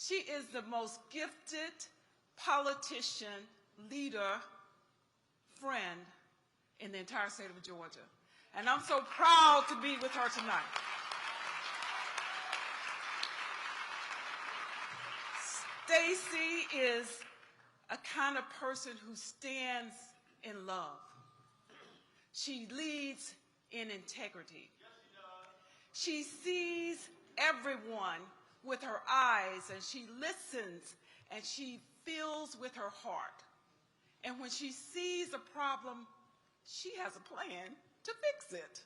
She is the most gifted politician, leader, friend in the entire state of Georgia. And I'm so proud to be with her tonight. Stacey is a kind of person who stands in love. She leads in integrity. She sees everyone with her eyes, and she listens, and she feels with her heart. And when she sees a problem, she has a plan to fix it.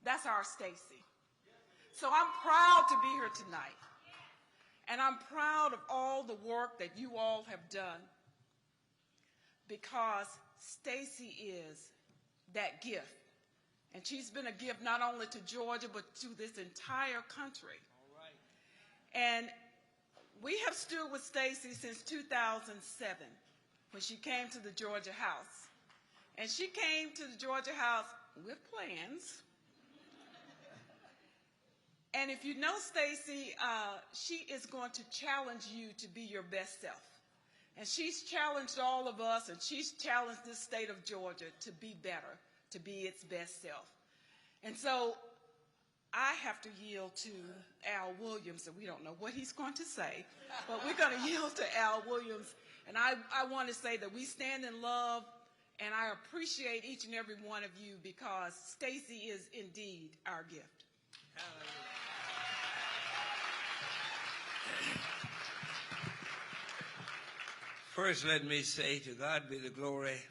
That's our Stacey. So I'm proud to be here tonight. And I'm proud of all the work that you all have done, because Stacey is that gift. And she's been a gift not only to Georgia, but to this entire country. All right. And we have stood with Stacey since 2007, when she came to the Georgia House. And she came to the Georgia House with plans. And if you know Stacey, she is going to challenge you to be your best self. And she's challenged all of us, and she's challenged this state of Georgia to be better, to be its best self. And so I have to yield to Al Williams, and we don't know what he's going to say, but we're going to yield to Al Williams. And I want to say that we stand in love, and I appreciate each and every one of you, because Stacey is indeed our gift. Hallelujah. First, let me say, to God be the glory.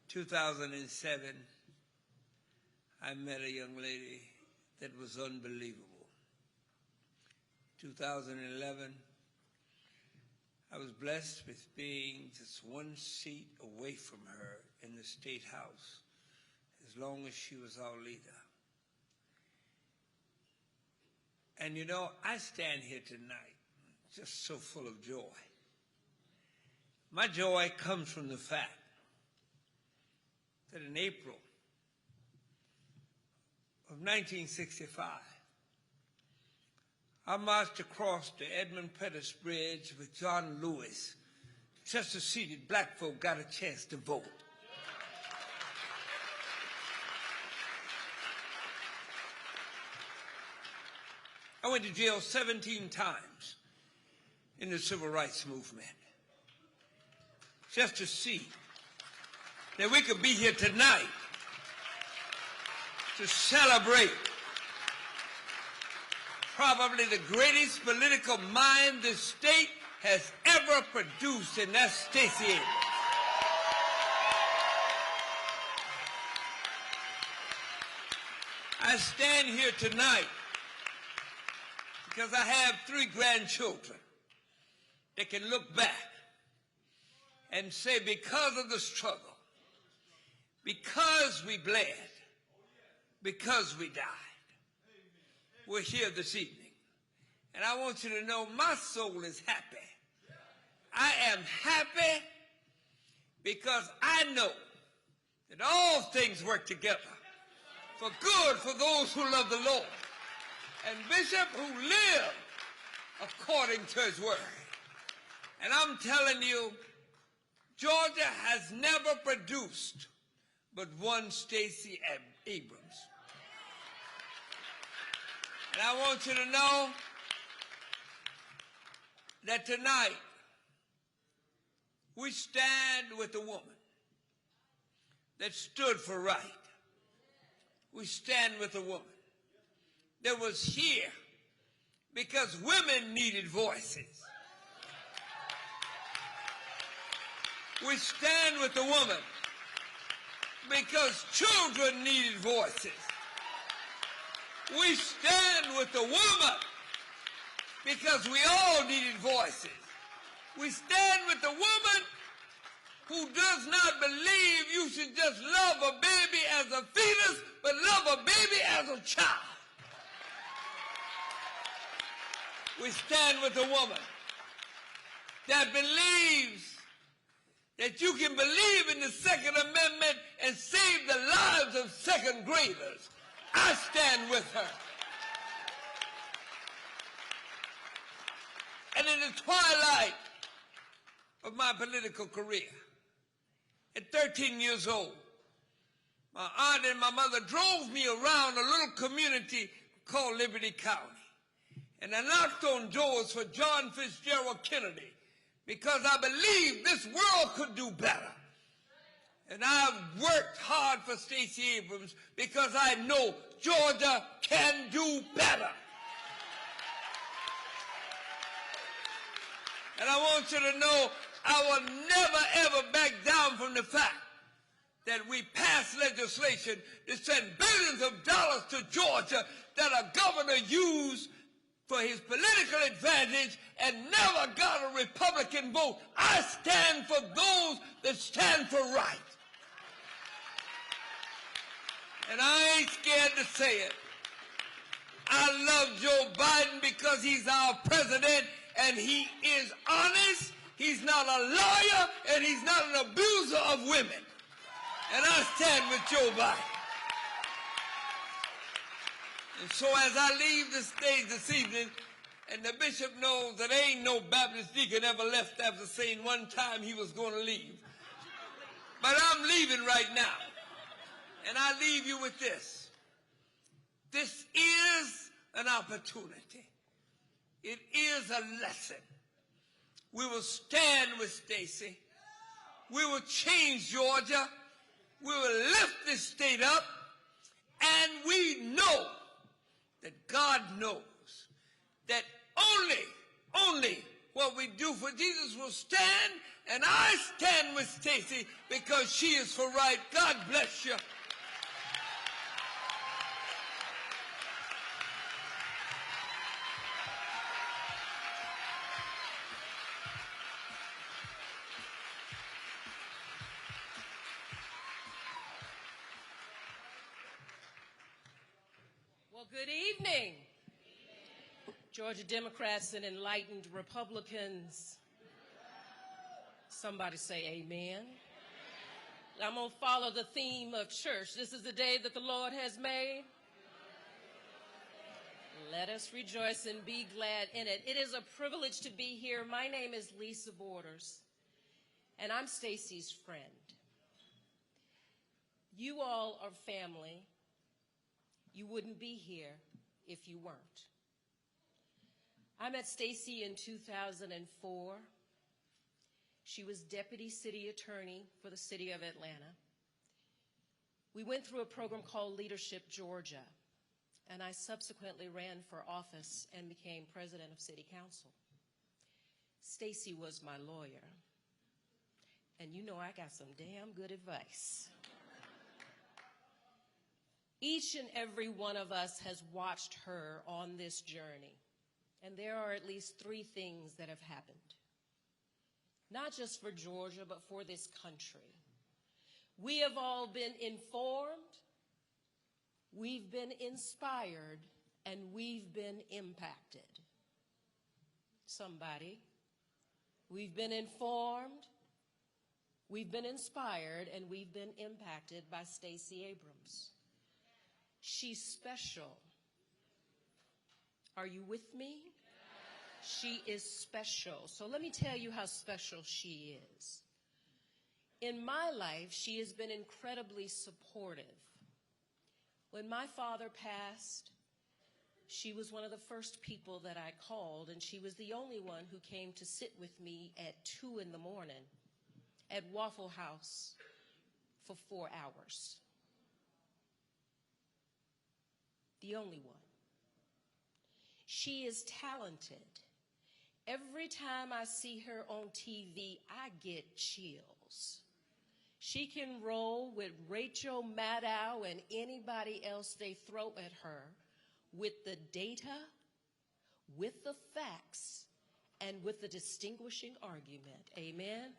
2007, I met a young lady that was unbelievable. 2011, I was blessed with being just one seat away from her in the State House, as long as she was our leader. And you know, I stand here tonight just so full of joy. My joy comes from the fact that in April of 1965, I marched across the Edmund Pettus Bridge with John Lewis just to see that black folk got a chance to vote. I went to jail 17 times in the civil rights movement just to see that we could be here tonight to celebrate probably the greatest political mind this state has ever produced, and that's Stacey Abrams. I stand here tonight because I have 3 grandchildren that can look back and say, because of the struggle, because we bled, because we died, we're here this evening. And I want you to know my soul is happy. I am happy because I know that all things work together for good for those who love the Lord, and Bishop, who live according to his word. And I'm telling you, Georgia has never produced but one Stacey Abrams. And I want you to know that tonight we stand with a woman that stood for right. We stand with a woman that was here because women needed voices. We stand with a woman because children needed voices. We stand with a woman because we all needed voices. We stand with a woman who does not believe you should just love a baby as a fetus, but love a baby as a child. We stand with a woman that believes that you can believe in the Second Amendment and save the lives of second graders. I stand with her. the twilight of my political career. At 13 years old, my aunt and my mother drove me around a little community called Liberty County. And I knocked on doors for John Fitzgerald Kennedy because I believed this world could do better. And I've worked hard for Stacey Abrams because I know Georgia can do better. And I want you to know I will never, ever back down from the fact that we passed legislation to send billions of dollars to Georgia that a governor used for his political advantage and never got a Republican vote. I stand for those that stand for right. And I ain't scared to say it. I love Joe Biden because he's our president and he is honest, he's not a liar, and he's not an abuser of women. And I stand with Joe Biden. And so as I leave the stage this evening, and the bishop knows that ain't no Baptist deacon ever left after saying one time he was going to leave. But I'm leaving right now. And I leave you with this. This is an opportunity. It is a lesson. We will stand with Stacey. We will change Georgia. We will lift this state up. And we know that God knows that only what we do for Jesus will stand. And I stand with Stacey because she is for right. God bless you. Well, good evening, Georgia Democrats and enlightened Republicans. Somebody say amen. I'm going to follow the theme of church. This is the day that the Lord has made. Let us rejoice and be glad in it. It is a privilege to be here. My name is Lisa Borders, and I'm Stacey's friend. You all are family. You wouldn't be here if you weren't. I met Stacey in 2004. She was deputy city attorney for the city of Atlanta. We went through a program called Leadership Georgia, and I subsequently ran for office and became president of city council. Stacey was my lawyer, and you know I got some damn good advice. Each and every one of us has watched her on this journey, and there are at least 3 things that have happened. Not just for Georgia, but for this country. We have all been informed, we've been inspired, and we've been impacted. Somebody, we've been informed, we've been inspired, and we've been impacted by Stacey Abrams. She's special. Are you with me? She is special. So let me tell you how special she is. In my life, she has been incredibly supportive. When my father passed, she was one of the first people that I called, and she was the only one who came to sit with me at 2 in the morning at Waffle House for 4 hours. The only one. She is talented. Every time I see her on TV, I get chills. She can roll with Rachel Maddow and anybody else they throw at her with the data, with the facts, and with the distinguishing argument. Amen?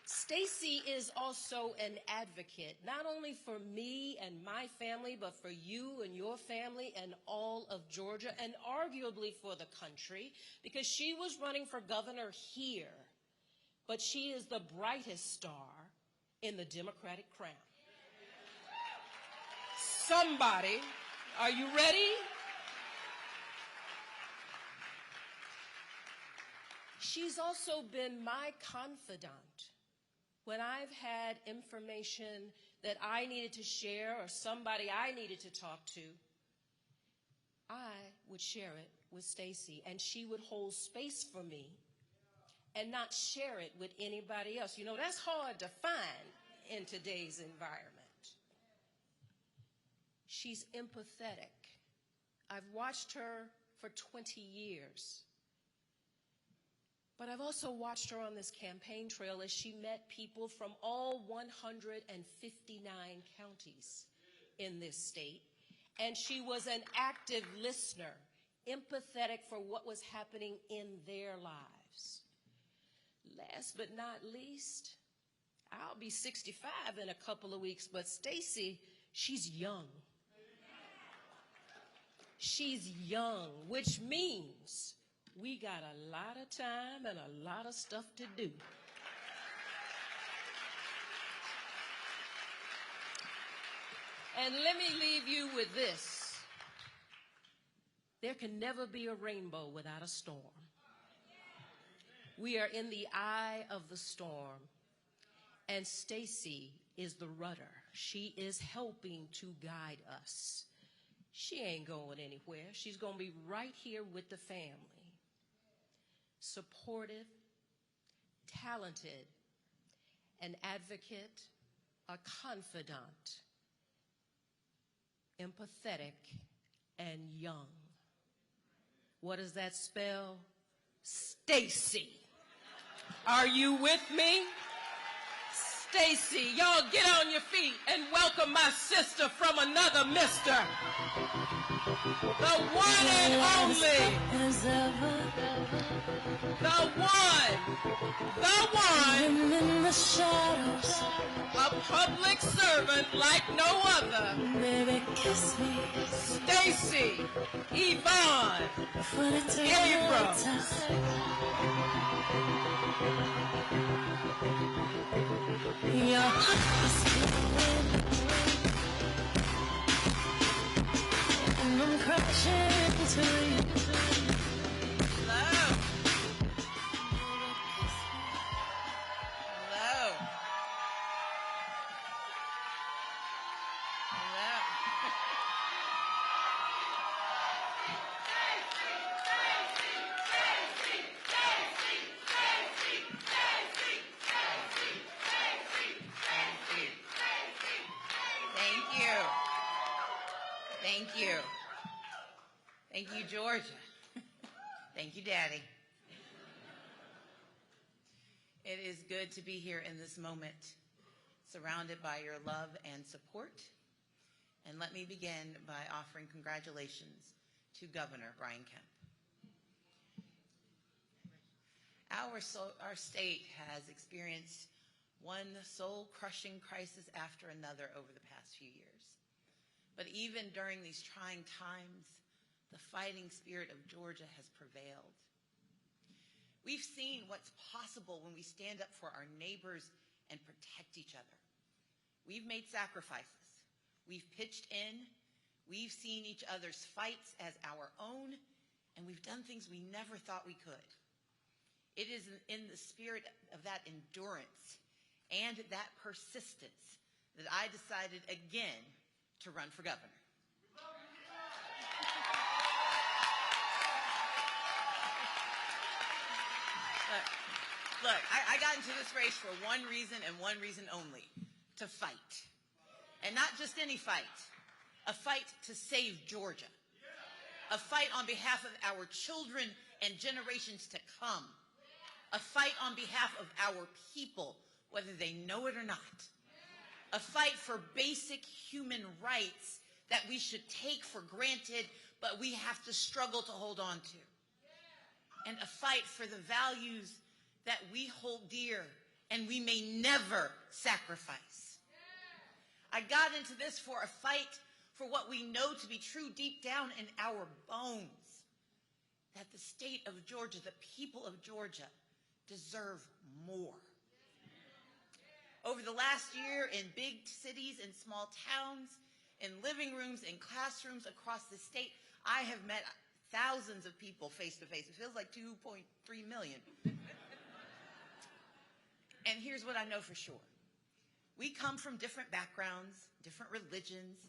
Stacey is also an advocate, not only for me and my family, but for you and your family and all of Georgia, and arguably for the country, because she was running for governor here, but she is the brightest star in the Democratic crown. Somebody, are you ready? She's also been my confidant. When I've had information that I needed to share or somebody I needed to talk to, I would share it with Stacey, and she would hold space for me and not share it with anybody else. You know, that's hard to find in today's environment. She's empathetic. I've watched her for 20 years. But I've also watched her on this campaign trail as she met people from all 159 counties in this state. And she was an active listener, empathetic for what was happening in their lives. Last but not least, I'll be 65 in a couple of weeks, but Stacey, she's young. She's young, which means we got a lot of time and a lot of stuff to do. And let me leave you with this. There can never be a rainbow without a storm. We are in the eye of the storm, and Stacey is the rudder. She is helping to guide us. She ain't going anywhere. She's going to be right here with the family. Supportive, talented, an advocate, a confidant, empathetic, and young. What does that spell? Stacey. Are you with me? Stacey, y'all get on your feet and welcome my sister from another mister. The one and only. The one. In the shadows. A public servant like no other. Baby, kiss me. Stacey Yvonne Abrams. Your heart is feeling, and I'm crashing into you. Hello. Hello. Hello. Thank you. Thank you, Georgia. Thank you, Daddy. It is good to be here in this moment, surrounded by your love and support. And let me begin by offering congratulations to Governor Brian Kemp. Our state has experienced one soul-crushing crisis after another over the past few years. But even during these trying times, the fighting spirit of Georgia has prevailed. We've seen what's possible when we stand up for our neighbors and protect each other. We've made sacrifices. We've pitched in. We've seen each other's fights as our own, and we've done things we never thought we could. It is in the spirit of that endurance and that persistence that I decided again to run for governor. Look, I got into this race for one reason and one reason only, to fight. And not just any fight, a fight to save Georgia. A fight on behalf of our children and generations to come. A fight on behalf of our people, whether they know it or not. A fight for basic human rights that we should take for granted, but we have to struggle to hold on to. And a fight for the values that we hold dear and we may never sacrifice. I got into this for a fight for what we know to be true deep down in our bones, that the state of Georgia, the people of Georgia, deserve more. Over the last year, in big cities, in small towns, in living rooms, in classrooms across the state, I have met thousands of people face to face. It feels like 2.3 million. And here's what I know for sure. We come from different backgrounds, different religions,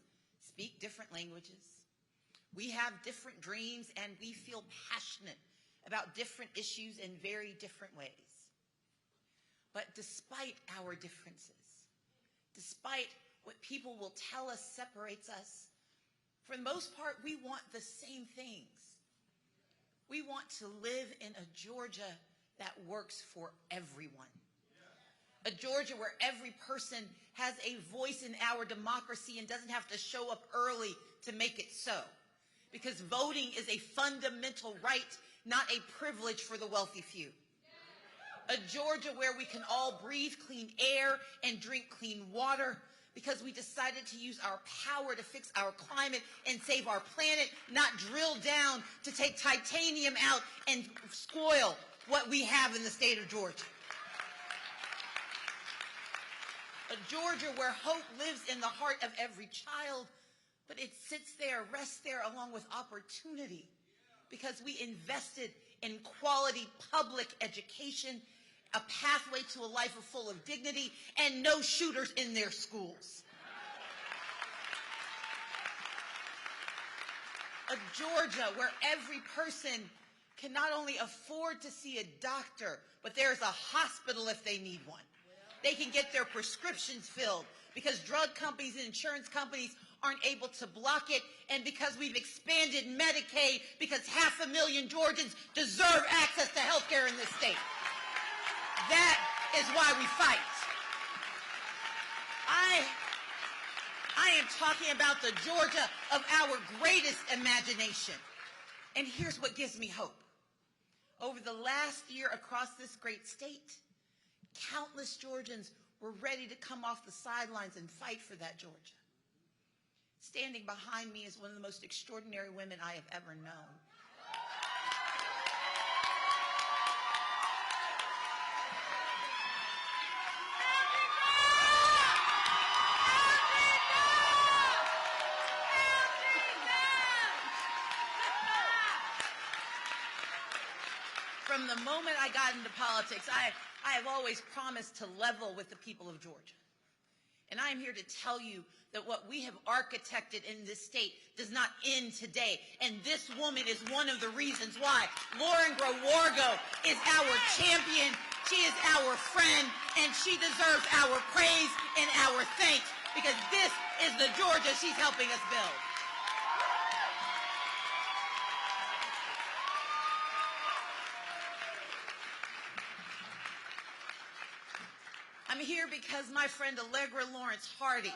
speak different languages. We have different dreams, and we feel passionate about different issues in very different ways. But despite our differences, despite what people will tell us separates us, for the most part, we want the same things. We want to live in a Georgia that works for everyone. A Georgia where every person has a voice in our democracy and doesn't have to show up early to make it so. Because voting is a fundamental right, not a privilege for the wealthy few. A Georgia where we can all breathe clean air and drink clean water because we decided to use our power to fix our climate and save our planet, not drill down to take titanium out and spoil what we have in the state of Georgia. A Georgia where hope lives in the heart of every child, but it sits there, rests there along with opportunity because we invested in quality public education, a pathway to a life full of dignity, and no shooters in their schools. A Georgia where every person can not only afford to see a doctor, but there's a hospital if they need one. They can get their prescriptions filled because drug companies and insurance companies aren't able to block it, and because we've expanded Medicaid because 500,000 Georgians deserve access to health care in this state. That is why we fight. I am talking about the Georgia of our greatest imagination. And here's what gives me hope. Over the last year across this great state, countless Georgians were ready to come off the sidelines and fight for that Georgia. Standing behind me is one of the most extraordinary women I have ever known. From the moment I got into politics, I have always promised to level with the people of Georgia. And I am here to tell you that what we have architected in this state does not end today. And this woman is one of the reasons why. Lauren Growargo is our champion. She is our friend, and she deserves our praise and our thanks because this is the Georgia she's helping us build. I'm here because my friend Allegra Lawrence Hardy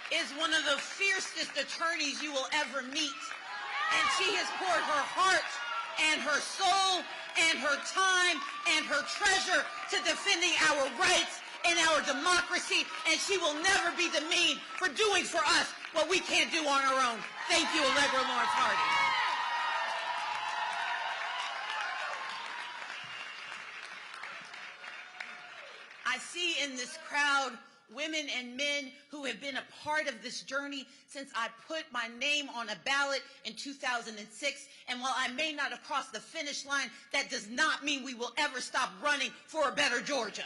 is one of the fiercest attorneys you will ever meet. And she has poured her heart and her soul and her time and her treasure to defending our rights and our democracy, and she will never be demeaned for doing for us what we can't do on our own. Thank you, Allegra Lawrence Hardy. I see in this crowd women and men who have been a part of this journey since I put my name on a ballot in 2006. And while I may not have crossed the finish line, that does not mean we will ever stop running for a better Georgia.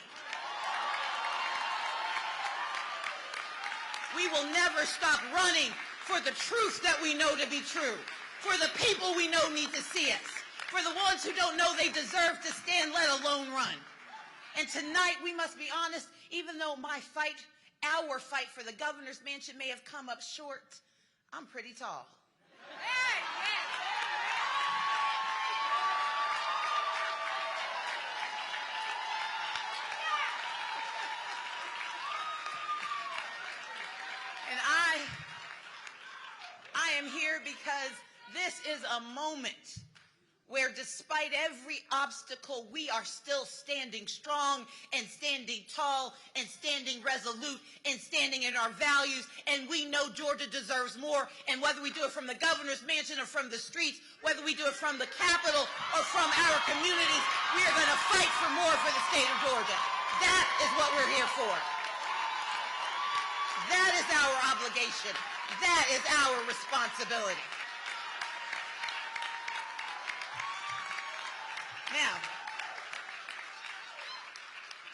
We will never stop running for the truth that we know to be true, for the people we know need to see us, for the ones who don't know they deserve to stand, let alone run. And tonight, we must be honest, even though my fight, our fight for the governor's mansion may have come up short, I'm pretty tall. And I am here because this is a moment where despite every obstacle, we are still standing strong and standing tall and standing resolute and standing in our values. And we know Georgia deserves more. And whether we do it from the governor's mansion or from the streets, whether we do it from the Capitol or from our communities, we are going to fight for more for the state of Georgia. That is what we're here for. obligation. That is our responsibility. Now,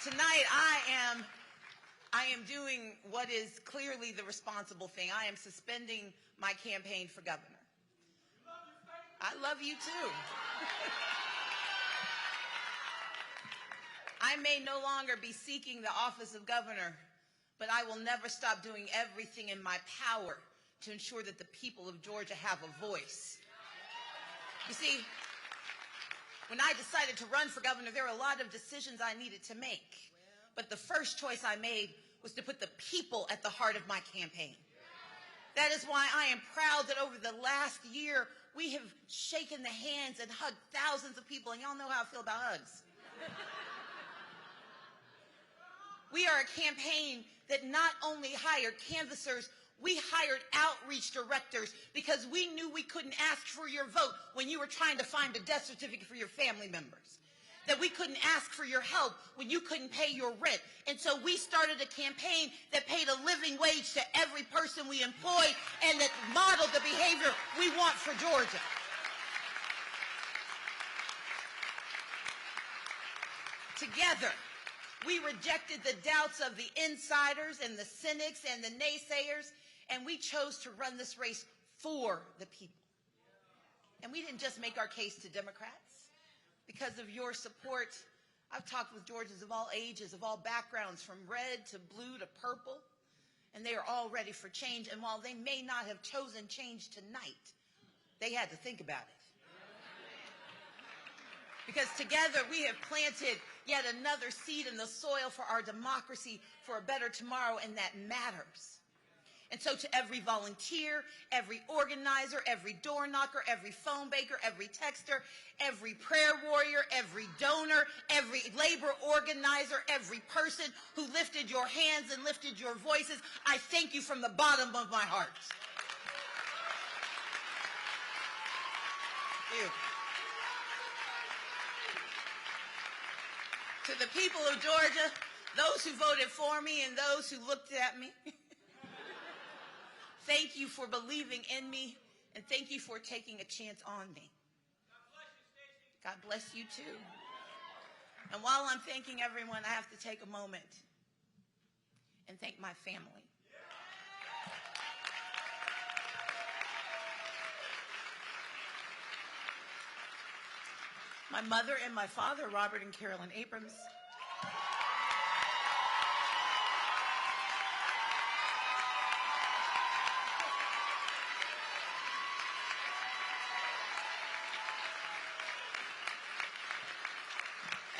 tonight I am doing what is clearly the responsible thing. I am suspending my campaign for governor. I love you too. I may no longer be seeking the office of governor, but I will never stop doing everything in my power to ensure that the people of Georgia have a voice. You see, when I decided to run for governor, there were a lot of decisions I needed to make. But the first choice I made was to put the people at the heart of my campaign. That is why I am proud that over the last year, we have shaken the hands and hugged thousands of people, and y'all know how I feel about hugs. We are a campaign that not only hired canvassers, we hired outreach directors because we knew we couldn't ask for your vote when you were trying to find a death certificate for your family members. That we couldn't ask for your help when you couldn't pay your rent. And so we started a campaign that paid a living wage to every person we employed and that modeled the behavior we want for Georgia. Together, we rejected the doubts of the insiders and the cynics and the naysayers, and we chose to run this race for the people. And we didn't just make our case to Democrats. Because of your support, I've talked with Georgians of all ages, of all backgrounds, from red to blue to purple, and they are all ready for change. And while they may not have chosen change tonight, they had to think about it. Because together we have planted yet another seed in the soil for our democracy, for a better tomorrow, and that matters. And so to every volunteer, every organizer, every door knocker, every phone baker, every texter, every prayer warrior, every donor, every labor organizer, every person who lifted your hands and lifted your voices, I thank you from the bottom of my heart. Thank you. To the people of Georgia, those who voted for me and those who looked at me, thank you for believing in me, and thank you for taking a chance on me. God bless you too. And while I'm thanking everyone, I have to take a moment and thank my family. My mother and my father, Robert and Carolyn Abrams.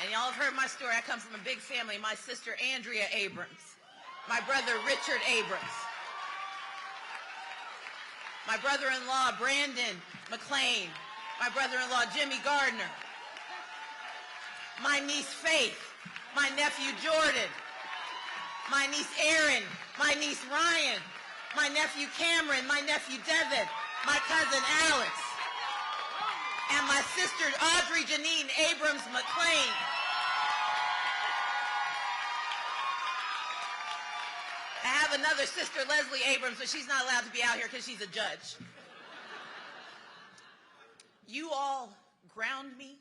And y'all have heard my story. I come from a big family. My sister, Andrea Abrams. My brother, Richard Abrams. My brother-in-law, Brandon McLean. My brother-in-law, Jimmy Gardner. My niece, Faith. My nephew, Jordan. My niece, Erin. My niece, Ryan. My nephew, Cameron. My nephew, Devin. My cousin, Alex. And my sister, Audrey Janine Abrams McLean. I have another sister, Leslie Abrams, but she's not allowed to be out here because she's a judge. You all ground me.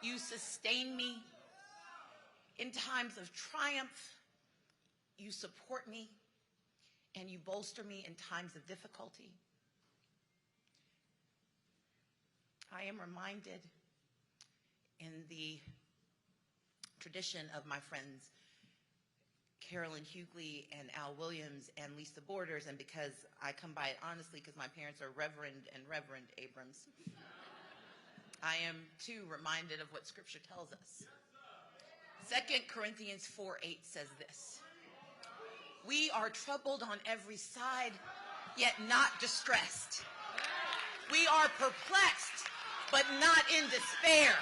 You sustain me. In times of triumph, you support me, and you bolster me in times of difficulty. I am reminded in the tradition of my friends Carolyn Hughley and Al Williams and Lisa Borders, and because I come by it honestly because my parents are Reverend and Reverend Abrams, I am too reminded of what Scripture tells us. 2 Corinthians 4:8 says this: we are troubled on every side, yet not distressed. We are perplexed, but not in despair.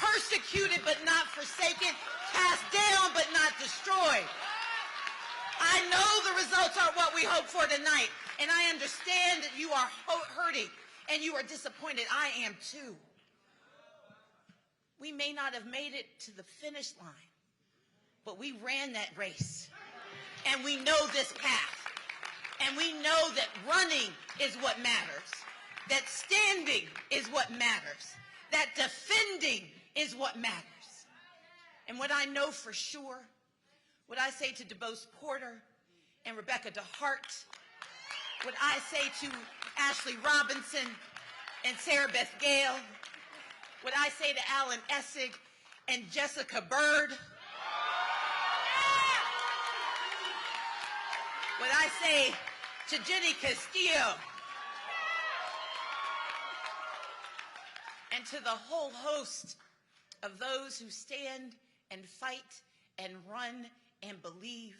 Persecuted, but not forsaken. Cast down, but not destroyed. I know the results aren't what we hope for tonight, and I understand that you are hurting and you are disappointed. I am too. We may not have made it to the finish line, but we ran that race, and we know this path. And we know that running is what matters, that standing is what matters, that defending is what matters. And what I know for sure, what I say to DeBose Porter and Rebecca DeHart, what I say to Ashley Robinson and Sarah Beth Gale, what I say to Alan Essig and Jessica Bird, what I say to Jenny Castillo, and to the whole host of those who stand and fight and run and believe,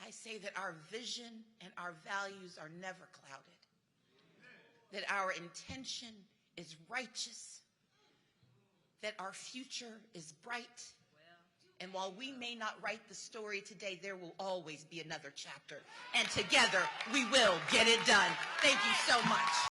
I say that our vision and our values are never clouded, that our intention is righteous, that our future is bright, and while we may not write the story today, there will always be another chapter, and together we will get it done. Thank you so much.